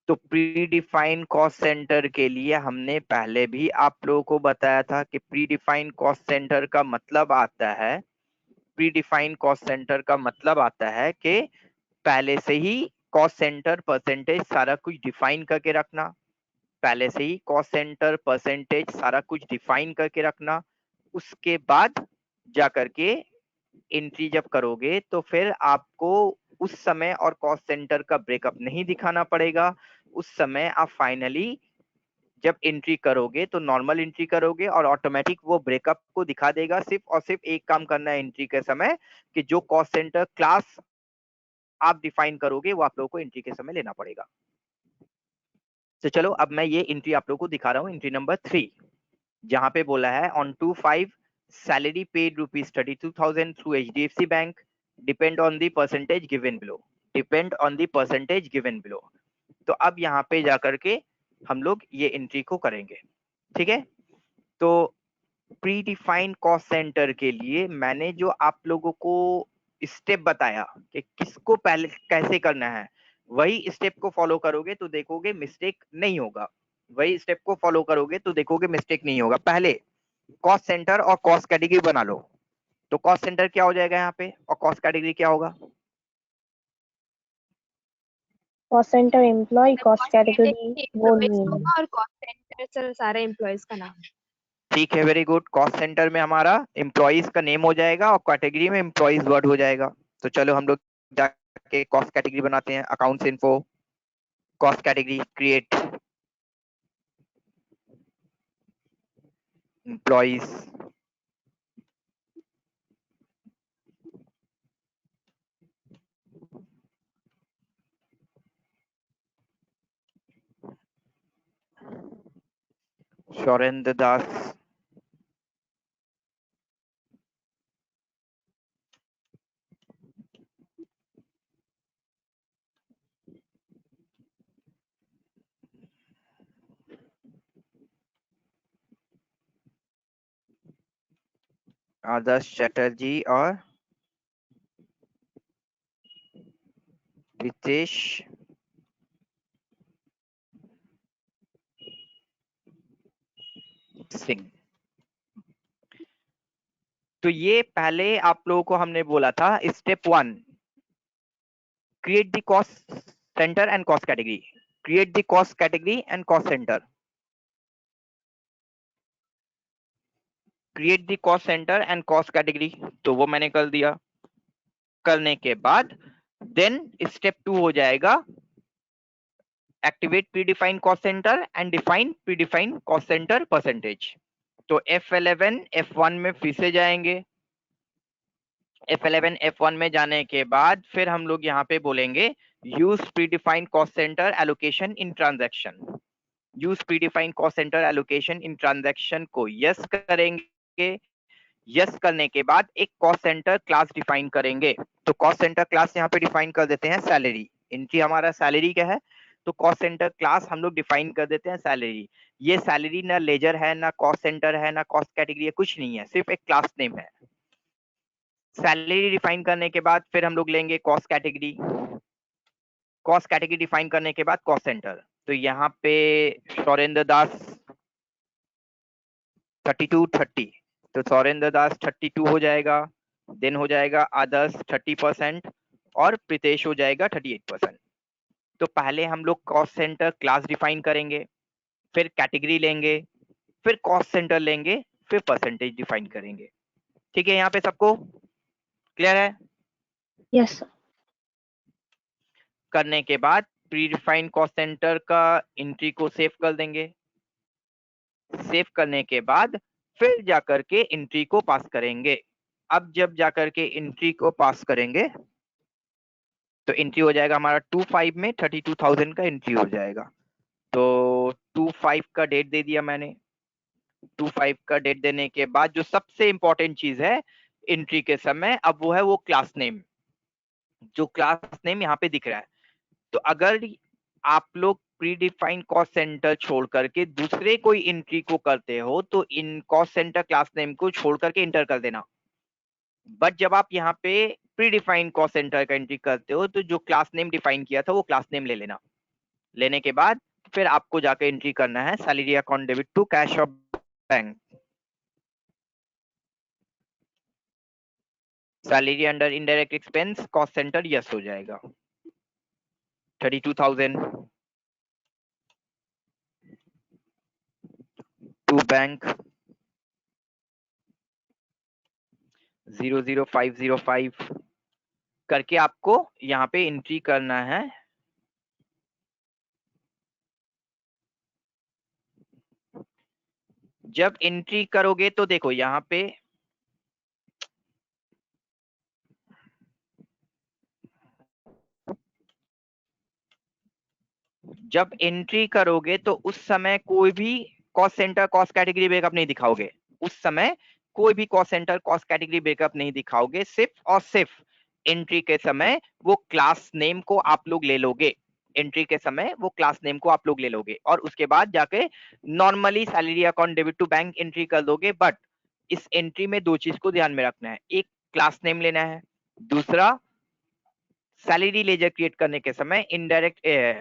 तो प्रीडिफाइंड कॉस्ट सेंटर के लिए हमने पहले भी आप लोगों को बताया था कि प्रीडिफाइंड कॉस्ट सेंटर का मतलब आता है, प्रीडिफाइंड कॉस्ट सेंटर का मतलब आता है कि पहले से ही कॉस्ट सेंटर परसेंटेज सारा कुछ डिफाइन करके रखना, पहले से ही कॉस्ट सेंटर परसेंटेज सारा कुछ डिफाइन करके रखना, उसके बाद जा करके एंट्री जब करोगे तो फिर आपको उस समय और कॉस्ट सेंटर का ब्रेकअप नहीं दिखाना पड़ेगा। उस समय आप फाइनली जब एंट्री करोगे तो नॉर्मल एंट्री करोगे और ऑटोमेटिक वो ब्रेकअप को दिखा देगा। सिर्फ और सिर्फ एक काम करना है एंट्री के समय कि जो कॉस्ट सेंटर क्लास आप डिफाइन करोगे वो आप लोगों को एंट्री के समय लेना पड़ेगा। तो चलो अब मैं ये एंट्री आप लोगों को दिखा रहा हूँ, एंट्री नंबर 3, जहां पे बोला है on 2/5 salary paid ₹32,000 through HDFC bank, depend on the percentage given below, depend on the percentage given below. तो अब यहाँ पे जाकर के हम लोग ये एंट्री को करेंगे। ठीक है, तो प्री डिफाइंड कॉस्ट सेंटर के लिए मैंने जो आप लोगों को स्टेप बताया कि किसको पहले कैसे करना है, वही स्टेप को फॉलो करोगे तो देखोगे मिस्टेक नहीं होगा, वही स्टेप को फॉलो करोगे तो देखोगे मिस्टेक नहीं होगा। पहले कॉस्ट सेंटर और कॉस्ट कैटेगरी बना लो। तो कॉस्ट सेंटर क्या हो जाएगा यहाँ पे और कॉस्ट कैटेगरी क्या होगा? Cost centre employ, cost category वो एम्प्लॉयज नेम। होगा और कॉस्ट सेंटर सर सारे एम्प्लॉयज का नाम। ठीक है, वेरी गुड। कॉस्ट सेंटर में हमारा एम्प्लॉइज का नेम हो जाएगा और कैटेगरी में एम्प्लॉइज वर्ड हो जाएगा। तो चलो हम लोग जाके कॉस्ट कैटेगरी बनाते हैं। Accounts info, cost category, create employees, Shaurendra Das, Adarsh Chatterjee और रितेश सिंह। तो ये पहले आप लोगों को हमने बोला था step 1, create the cost centre and cost category, create the cost category and cost centre, create the cost centre and cost category. तो वो मैंने कर दिया। करने के बाद देन स्टेप 2 हो जाएगा activate predefined cost centre and define predefined cost centre percentage. तो F11 F1 में फिर से जाएंगे। F11 F1 में जाने के बाद फिर हम लोग यहाँ पे बोलेंगे use predefined cost centre allocation in transaction. Use predefined cost centre allocation in transaction को यस करेंगे। यस करने के बाद एक कॉस्ट सेंटर क्लास डिफाइन करेंगे। तो कॉस्ट सेंटर क्लास यहाँ पे डिफाइन कर देते हैं सैलरी। एंट्री हमारा सैलरी का है, तो कॉस्ट सेंटर क्लास हम लोग डिफाइन कर देते हैं सैलरी। ये सैलरी ना लेजर है, ना कॉस्ट सेंटर है, ना कॉस्ट कैटेगरी है, कुछ नहीं है, सिर्फ एक क्लास नेम है। सैलरी डिफाइन करने के बाद फिर हम लोग लेंगे cost category. Cost category define करने के बाद कॉस्ट सेंटर। तो यहाँ पे शौरेंद्र दास 3230, तो सौरेंद्र दास 32 हो जाएगा। देन हो जाएगा आदर्श 30% और प्रीतेश हो जाएगा 38%। तो पहले हम लोग कॉस्ट सेंटर क्लास डिफाइन करेंगे। फिर कैटेगरी लेंगे, फिर कॉस्ट सेंटर लेंगे, फिर परसेंटेज डिफाइन करेंगे। ठीक है, यहाँ पे सबको क्लियर है? Yes sir. करने के बाद प्री डिफाइंड कॉस्ट सेंटर का एंट्री को सेव कर देंगे। सेव करने के बाद फिर जाकर के एंट्री को पास करेंगे। अब जब जाकर के एंट्री को पास करेंगे तो एंट्री हो जाएगा हमारा 25 में 32,000 का एंट्री हो जाएगा। तो 25 का डेट दे दिया मैंने। 25 का डेट देने के बाद जो सबसे इंपॉर्टेंट चीज है एंट्री के समय, अब वो है वो क्लास नेम। जो क्लास नेम यहाँ पे दिख रहा है, तो अगर आप लोग प्री डिफाइंड कॉस्ट सेंटर छोड़ करके दूसरे कोई एंट्री को करते हो तो in cost centre class name को छोड़ करके इंटर कर देना। बट जब आप यहाँ पे प्री डिफाइंड कॉस्ट सेंटर का एंट्री करते हो तो जो क्लास नेम डिफाइन किया था वो क्लास नेम ले लेना। लेने के बाद फिर आपको जाकर एंट्री करना है salary account debit to cash of bank. Salary under indirect expense cost centre yes हो जाएगा 32,000 टू बैंक 00505 करके आपको यहाँ पे एंट्री करना है। जब एंट्री करोगे तो देखो यहाँ पे जब एंट्री करोगे तो उस समय कोई भी cost centre cost category breakup नहीं दिखाओगे। उस समय कोई भी cost centre cost category breakup नहीं दिखाओगे। सिर्फ और सिर्फ एंट्री के समय वो क्लास नेम को आप लोग ले लोगे। एंट्री के समय वो क्लास नेम को आप लोग ले लोगे और उसके बाद जाके normally salary account debit to bank entry कर दोगे। बट इस एंट्री में दो चीज को ध्यान में रखना है, एक क्लास नेम लेना है, दूसरा सैलरी लेजर क्रिएट करने के समय इनडायरेक्ट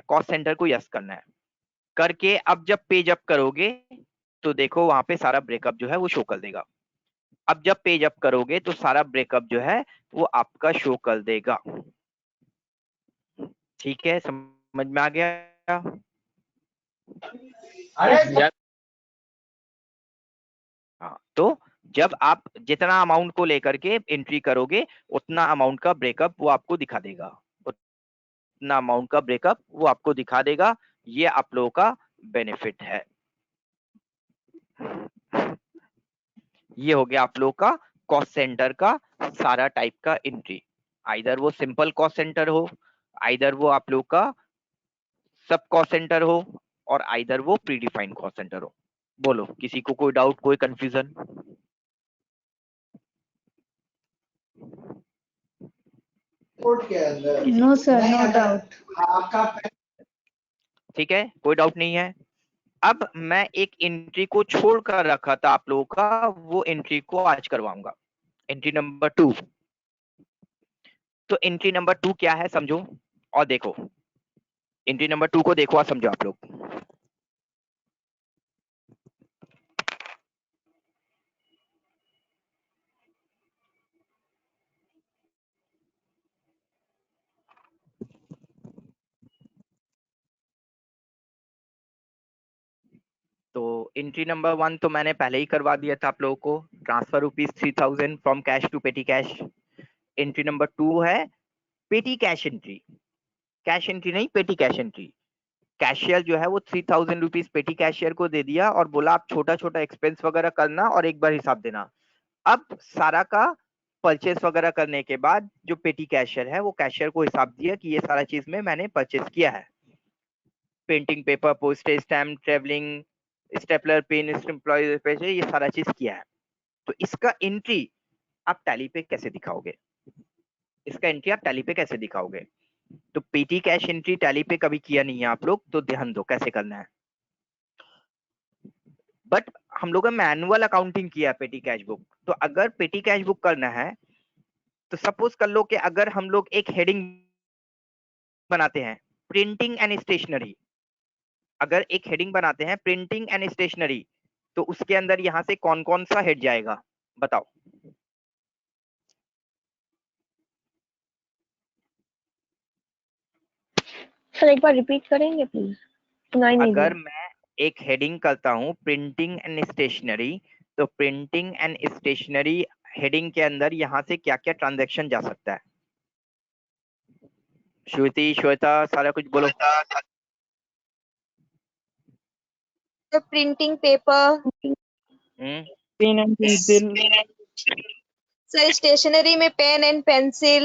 कॉस्ट सेंटर को यस करना है। करके अब जब पेज अप करोगे तो देखो वहां पे सारा ब्रेकअप जो है वो शो कर देगा। अब जब पेज अप करोगे तो सारा ब्रेकअप जो है वो आपका शो कर देगा। ठीक है, समझ में आ गया? हाँ, तो जब आप जितना अमाउंट को लेकर के एंट्री करोगे उतना अमाउंट का ब्रेकअप वो आपको दिखा देगा। उतना अमाउंट का ब्रेकअप वो आपको दिखा देगा। ये आप लोगों का बेनिफिट है। ये हो गया आप लोग का कॉस्ट सेंटर का सारा टाइप का एंट्री। आइदर वो सिंपल कॉस्ट सेंटर हो, आइदर वो आप लोग का सब कॉस्ट सेंटर हो, और आइदर वो प्री डिफाइंड कॉस्ट सेंटर हो। बोलो, किसी को कोई डाउट, कोई confusion? No sir, no doubt. ठीक है, कोई डाउट नहीं है। अब मैं एक एंट्री को छोड़ कर रखा था आप लोगों का, वो एंट्री को आज करवाऊंगा। Entry number 2। तो एंट्री नंबर 2 क्या है समझो और देखो। एंट्री नंबर 2 को देखो और समझो आप लोग। तो एंट्री नंबर 1 तो मैंने पहले ही करवा दिया था आप लोगों को, transfer ₹3000 from cash to petty cash. Entry number 2 है पेटी कैश एंट्री। कैश एंट्री नहीं, पेटी कैश एंट्री। कैशियर जो है वो ₹3000 पेटी कैशियर को दे दिया और बोला आप छोटा छोटा एक्सपेंस वगैरह करना और एक बार हिसाब देना। अब सारा का परचेस वगैरह करने के बाद जो पेटी कैशियर है वो कैशियर को हिसाब दिया कि ये सारा चीज में मैंने परचेस किया है। Printing paper, postage stamp, travelling, stapler, pen, employ पैसे, ये सारा चीज किया है। तो इसका एंट्री आप टैली पे कैसे दिखाओगे? इसका एंट्री आप टैली पे कैसे दिखाओगे? तो पेटी कैश एंट्री टैली पे कभी किया नहीं है आप लोग, तो ध्यान दो कैसे करना है। बट हम लोग मैनुअल अकाउंटिंग किया पेटी कैश बुक। तो अगर पेटी कैश बुक करना है तो सपोज कर लो कि अगर हम लोग एक हेडिंग बनाते हैं प्रिंटिंग एंड स्टेशनरी, अगर एक हेडिंग बनाते हैं प्रिंटिंग एंड स्टेशनरी, तो उसके अंदर यहाँ से कौन कौन सा हेड जाएगा बताओ? सर एक बार रिपीट करेंगे प्लीज, सुनाई नहीं अगर दिया। एक हेडिंग करता हूँ प्रिंटिंग एंड स्टेशनरी, तो प्रिंटिंग एंड स्टेशनरी हेडिंग के अंदर यहाँ से क्या क्या ट्रांजैक्शन जा सकता है? श्रुति, श्वेता, सारा कुछ बोलो। The printing paper, pen and pencil, sir, stationery में pen and pencil,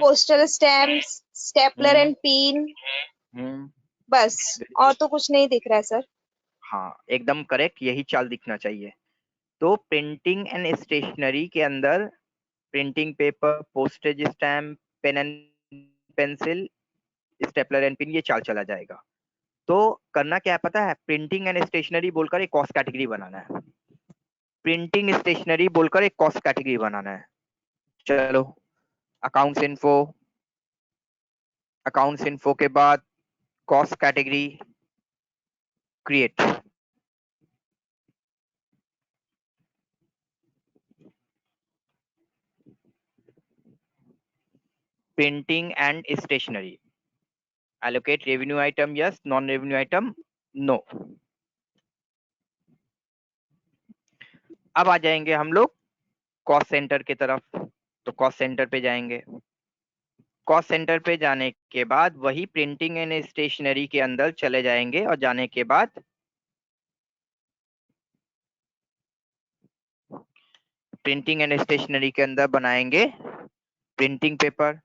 postal stamps, stapler and pin, बस और तो कुछ नहीं दिख रहा है सर। हाँ एकदम करेक्ट, यही चाल दिखना चाहिए। तो प्रिंटिंग एंड स्टेशनरी के अंदर printing paper, postage stamp, pen and pencil, stapler and pin, ये चाल चला जाएगा। तो करना क्या है पता है? प्रिंटिंग एंड स्टेशनरी बोलकर एक कॉस्ट कैटेगरी बनाना है। प्रिंटिंग स्टेशनरी बोलकर एक कॉस्ट कैटेगरी बनाना है। चलो अकाउंट्स इन्फो, अकाउंट्स इन्फो के बाद cost category create. Printing and stationery, allocate revenue item yes, non revenue item no। अब आ जाएंगे हम लोग कॉस्ट सेंटर की तरफ। तो कॉस्ट सेंटर पे जाएंगे। कॉस्ट सेंटर पे जाने के बाद वही प्रिंटिंग एंड स्टेशनरी के अंदर चले जाएंगे और जाने के बाद प्रिंटिंग एंड स्टेशनरी के अंदर बनाएंगे printing paper,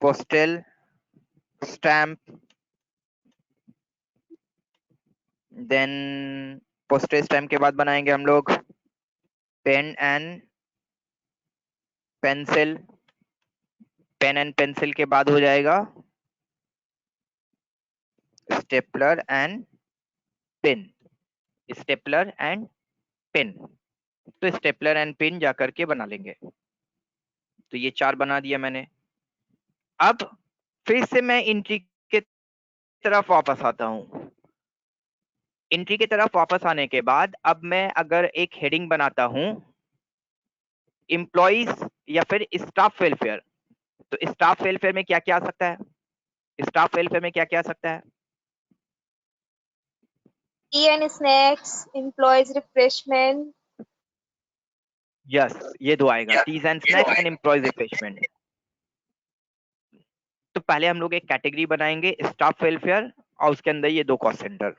postal stamp, then postal stamp के बाद बनाएंगे हम लोग pen and pencil, pen and pencil के बाद हो जाएगा stapler and pin, stapler and pin. तो स्टेपलर एंड पिन जाकर के बना लेंगे। तो ये 4 बना दिया मैंने। अब फिर से मैं एंट्री के तरफ वापस आता हूं। एंट्री की तरफ वापस आने के बाद अब मैं अगर एक हेडिंग बनाता हूं एम्प्लॉइज या फिर स्टाफ वेलफेयर, तो स्टाफ वेलफेयर में क्या क्या आ सकता है? स्टाफ वेलफेयर में क्या क्या आ सकता है? Tea and snacks, employees refreshment, yes ये 2 आएगा, teas and snacks and employees refreshment. तो पहले हम लोग एक कैटेगरी बनाएंगे स्टाफ वेलफेयर और उसके अंदर ये 2 कॉस्ट सेंटर।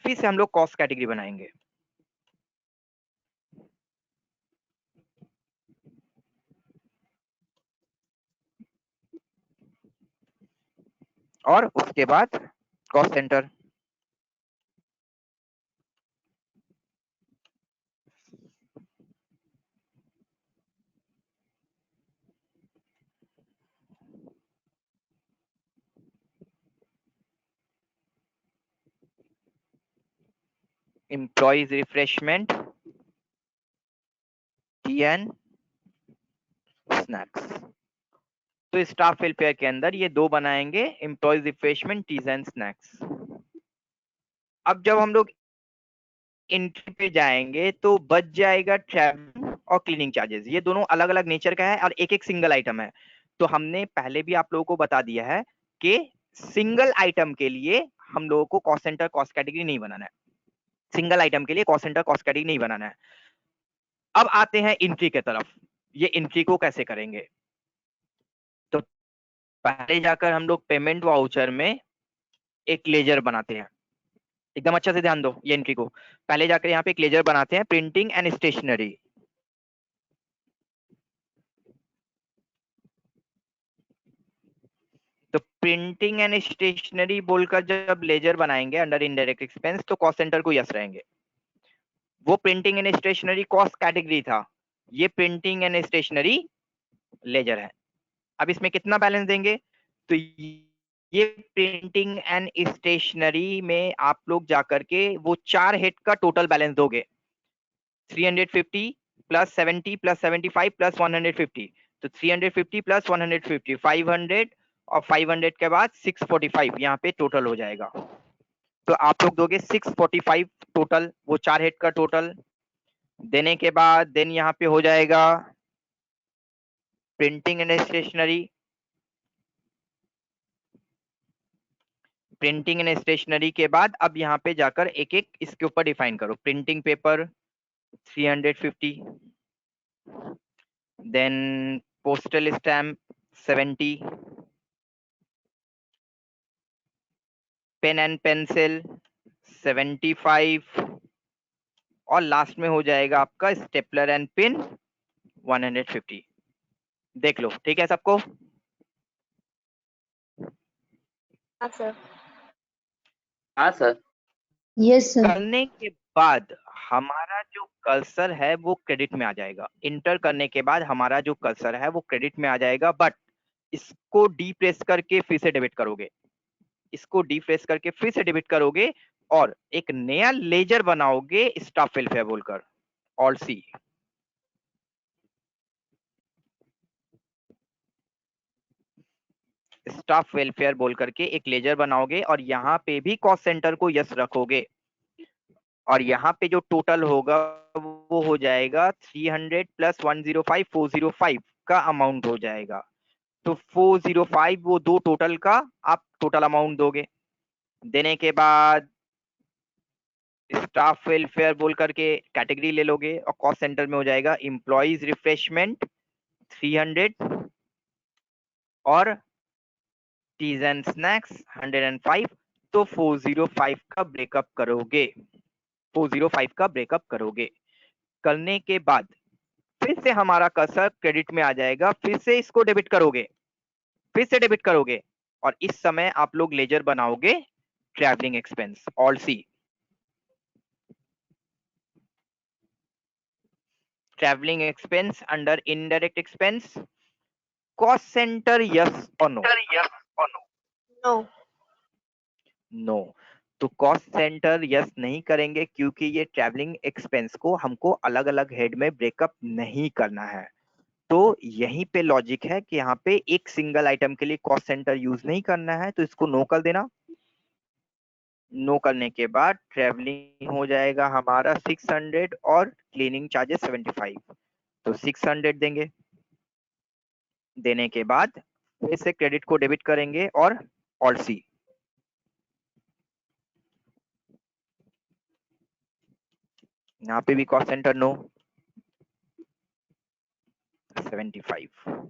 फिर से हम लोग कॉस्ट कैटेगरी बनाएंगे। और उसके बाद cost centre. Employees refreshment, tea and snacks. तो स्टाफ वेलफेयर के अंदर ये 2 बनाएंगे, employees refreshment, teas and snacks. अब जब हम लोग एंट्री पे जाएंगे तो बच जाएगा ट्रैवल और क्लीनिंग चार्जेस। ये दोनों अलग अलग नेचर का है और एक एक सिंगल आइटम है। तो हमने पहले भी आप लोगों को बता दिया है कि सिंगल आइटम के लिए हम लोगों को कॉस्ट सेंटर कॉस्ट कैटेगरी नहीं बनाना है। सिंगल आइटम के लिए कॉस्ट सेंटर कॉस्ट कैटेगरी नहीं बनाना है। अब आते हैं एंट्री के तरफ। ये एंट्री को कैसे करेंगे? तो पहले जाकर हम लोग पेमेंट वाउचर में एक लेजर बनाते हैं। एकदम अच्छा से ध्यान दो ये एंट्री को। पहले जाकर यहाँ पे एक लेजर बनाते हैं प्रिंटिंग एंड स्टेशनरी। तो प्रिंटिंग एंड स्टेशनरी बोलकर जब लेजर बनाएंगे अंडर इनडायरेक्ट एक्सपेंस तो कॉस्ट सेंटर को यस रहेंगे। वो printing and stationery cost category था, ये प्रिंटिंग एंड स्टेशनरी लेजर है। अब इसमें कितना बैलेंस देंगे? तो ये प्रिंटिंग एंड स्टेशनरी में आप लोग जाकर के वो 4 हेड का टोटल बैलेंस दोगे। 350 प्लस 70 प्लस 75 प्लस 150। तो 350 प्लस 150 500 और 500 के बाद 645 यहाँ पे टोटल हो जाएगा। तो आप लोग दोगे 645 टोटल, वो 4 हेड का टोटल। देने के बाद देन यहाँ पे हो जाएगा printing and stationery. Printing and stationery के बाद अब यहाँ पे जाकर एक एक इसके ऊपर डिफाइन करो। Printing paper 350, then postal stamp 70, pen and pencil 75 और लास्ट में हो जाएगा आपका स्टेपलर एंड पिन 150। देख लो, ठीक है सबको? हाँ सर। हाँ सर। Yes, sir. करने के बाद हमारा जो कर्सर है वो क्रेडिट में आ जाएगा। इंटर करने के बाद हमारा जो कर्सर है वो क्रेडिट में आ जाएगा, बट इसको डीप्रेस करके फिर से डेबिट करोगे। इसको डीप्रेस करके फिर से डेबिट करोगे और एक नया लेजर बनाओगे स्टाफ वेलफेयर बोलकर। ऑल सी, स्टाफ वेलफेयर बोल करके एक लेजर बनाओगे और यहाँ पे भी कॉस्ट सेंटर को यस रखोगे और यहाँ पे जो टोटल होगा वो हो जाएगा 300 प्लस 105 405 का अमाउंट हो जाएगा। तो 405 वो दो टोटल का आप टोटल अमाउंट दोगे। देने के बाद स्टाफ वेलफेयर बोल करके कैटेगरी ले लोगे और कॉस्ट सेंटर में हो जाएगा एम्प्लॉइज रिफ्रेशमेंट 300 और टीज एंड स्नैक्स 105। तो 405 का ब्रेकअप करोगे। 405 का ब्रेकअप करोगे। करने के बाद फिर से हमारा कर्सर क्रेडिट में आ जाएगा। फिर से इसको डेबिट करोगे, फिर से डेबिट करोगे और इस समय आप लोग लेजर बनाओगे travelling expense. Alt C, travelling expense under indirect expense, cost centre yes और नो? नो। नो। तो कॉस्ट सेंटर यस नहीं करेंगे क्योंकि ये ट्रैवलिंग एक्सपेंस को हमको अलग अलग हेड में ब्रेकअप नहीं करना है। तो यहीं पे लॉजिक है कि यहाँ पे एक सिंगल आइटम के लिए कॉस्ट सेंटर यूज नहीं करना है, तो इसको नो कर देना। नो करने के बाद ट्रैवलिंग हो जाएगा हमारा 600 और क्लीनिंग चार्जेस 75। तो 600 देंगे। देने के बाद फिर से क्रेडिट को डेबिट करेंगे और ऑल सी, यहाँ पे भी कॉस्ट सेंटर नो 75।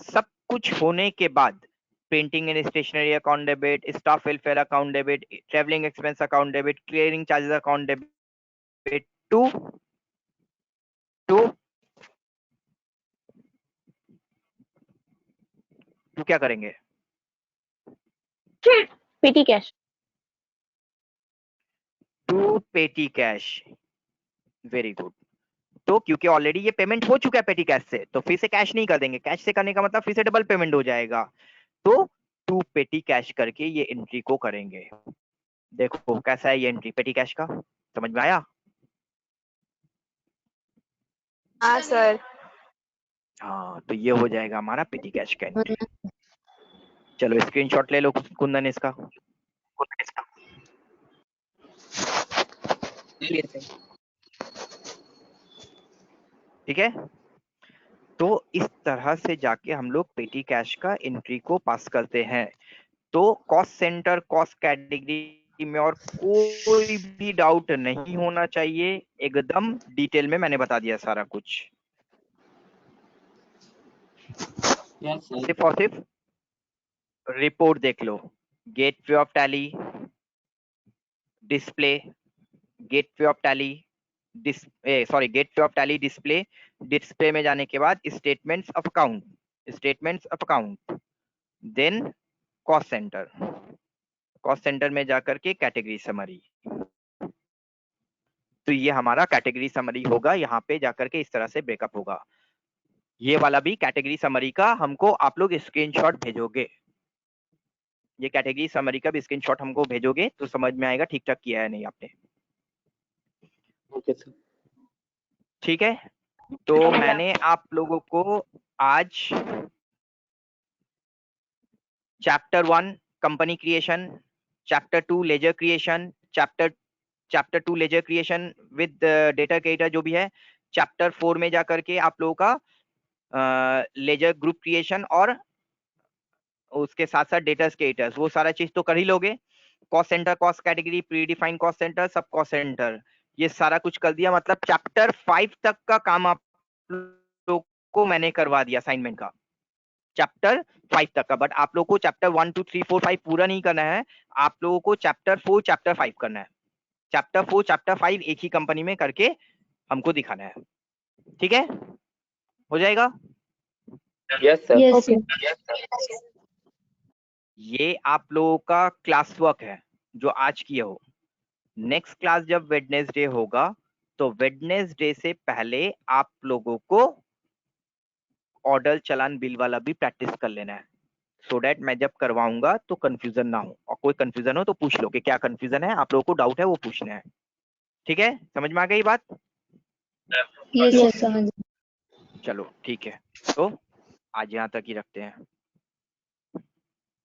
सब कुछ होने के बाद printing and stationery account debit, staff welfare account debit, travelling expense account debit, clearing charges account debit to क्या करेंगे? Petty cash. To petty cash. Very good. तो क्योंकि ऑलरेडी ये पेमेंट हो चुका है पेटी कैश से, तो फिर से कैश नहीं कर देंगे। कैश से करने का मतलब फिर से डबल पेमेंट हो जाएगा। तो टू पेटी कैश करके ये एंट्री को करेंगे। देखो कैसा है ये एंट्री पेटी कैश का, समझ में आया? हाँ सर। हाँ, तो ये हो जाएगा हमारा पेटी कैश का एंट्री। चलो स्क्रीनशॉट ले लो कुंदन इसका। ठीक है, तो इस तरह से जाके हम लोग पेटी कैश का एंट्री को पास करते हैं। तो कॉस्ट सेंटर कॉस्ट कैटेगरी में और कोई भी डाउट नहीं होना चाहिए, एकदम डिटेल में मैंने बता दिया सारा कुछ। सिर्फ और सिर्फ रिपोर्ट देख लो। Gateway of Tally, display, gateway of Tally gateway of Tally display. Display में जाने के बाद statements of account, then cost centre, cost centre में जाकर के कैटेगरी समरी। तो ये हमारा कैटेगरी समरी होगा। यहाँ पे जाकर के इस तरह से ब्रेकअप होगा। ये वाला भी कैटेगरी समरी का हमको आप लोग स्क्रीनशॉट भेजोगे। ये कैटेगरी समरी का भी स्क्रीनशॉट हमको भेजोगे तो समझ में आएगा ठीक ठाक किया है नहीं आपने। Okay sir. ठीक है, तो मैंने आप लोगों को आज chapter 1 company creation, chapter 2 laser creation, chapter chapter 2 laser creation with data creator जो भी है, चैप्टर 4 में जा करके आप लोगों का लेजर ग्रुप क्रिएशन और उसके साथ साथ डेटा क्रिएटर्स, वो सारा चीज तो कर ही लोगे। Cost centre, cost category, pre defined cost centre, सब कॉस्ट सेंटर, ये सारा कुछ कर दिया। मतलब चैप्टर 5 तक का काम आप लोग को मैंने करवा दिया असाइनमेंट का, चैप्टर 5 तक का। बट आप लोग को चैप्टर 1 2 3 4 5 पूरा नहीं करना है, आप लोगों को चैप्टर 4 चैप्टर 5 करना है। चैप्टर 4 चैप्टर 5 एक ही कंपनी में करके हमको दिखाना है, ठीक है? हो जाएगा? Yes sir. Yes, Okay. sir. ये आप लोगों का क्लास वर्क है जो आज किए हो। नेक्स्ट क्लास जब वेडनेसडे होगा तो वेडनेसडे से पहले आप लोगों को ऑर्डर चालान बिल वाला भी प्रैक्टिस कर लेना है, सो दैट मैं जब करवाऊंगा तो कंफ्यूजन ना हो। और कोई कंफ्यूजन हो तो पूछ लो कि क्या कंफ्यूजन है, आप लोगों को डाउट है वो पूछना है, ठीक है? समझ में आ गई बात? Yes, sir, समझ। चलो ठीक है, तो आज यहाँ तक ही रखते हैं।